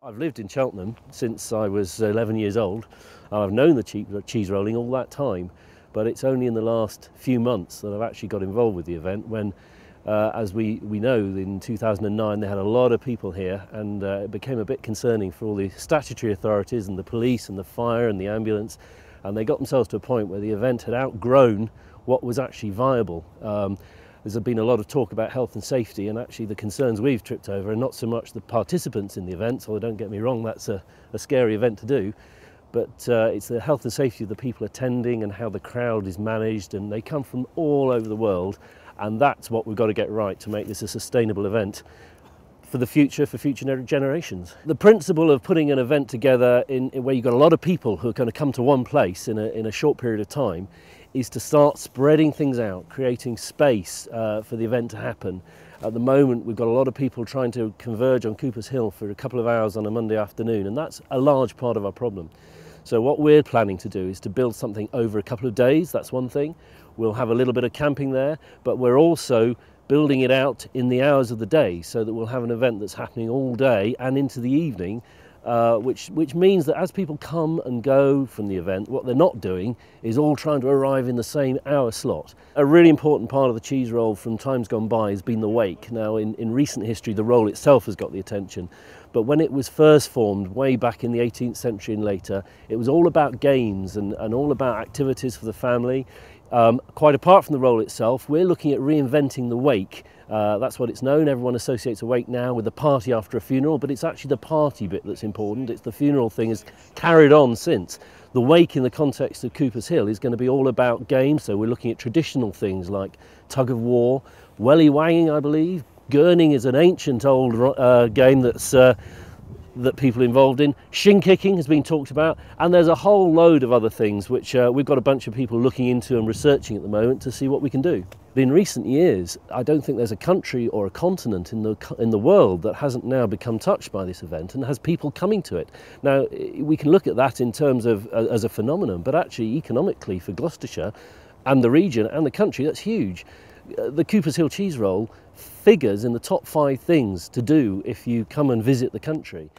I've lived in Cheltenham since I was 11 years old, and I've known the cheese rolling all that time, but it's only in the last few months that I've actually got involved with the event when, as we know, in 2009 they had a lot of people here, and it became a bit concerning for all the statutory authorities and the police and the fire and the ambulance, and they got themselves to a point where the event had outgrown what was actually viable. There's been a lot of talk about health and safety, and actually the concerns we've tripped over are not so much the participants in the event, although don't get me wrong, that's a scary event to do, but it's the health and safety of the people attending and how the crowd is managed, and they come from all over the world, and that's what we've got to get right to make this a sustainable event for the future, for future generations. The principle of putting an event together in where you've got a lot of people who are going to come to one place in a short period of time is to start spreading things out, creating space for the event to happen. At the moment we've got a lot of people trying to converge on Cooper's Hill for a couple of hours on a Monday afternoon, and that's a large part of our problem. So what we're planning to do is to build something over a couple of days. That's one thing. We'll have a little bit of camping there, but we're also building it out in the hours of the day so that we'll have an event that's happening all day and into the evening, which means that as people come and go from the event, what they're not doing is all trying to arrive in the same hour slot. A really important part of the cheese roll from times gone by has been the wake. Now in recent history the roll itself has got the attention, but when it was first formed way back in the 18th century and later, it was all about games and all about activities for the family. Quite apart from the roll itself, we're looking at reinventing the wake. That's what it's known. Everyone associates a wake now with the party after a funeral, but it's actually the party bit that's important. It's the funeral thing is carried on since. The wake in the context of Cooper's Hill is going to be all about games, so we're looking at traditional things like tug of war, welly wagging, I believe. Gurning is an ancient old game that people are involved in. Shin kicking has been talked about, and there's a whole load of other things which we've got a bunch of people looking into and researching at the moment to see what we can do. But in recent years, I don't think there's a country or a continent in the world that hasn't now become touched by this event and has people coming to it. Now, we can look at that in terms of as a phenomenon, but actually economically for Gloucestershire and the region and the country, that's huge. The Cooper's Hill cheese roll figures in the top 5 things to do if you come and visit the country.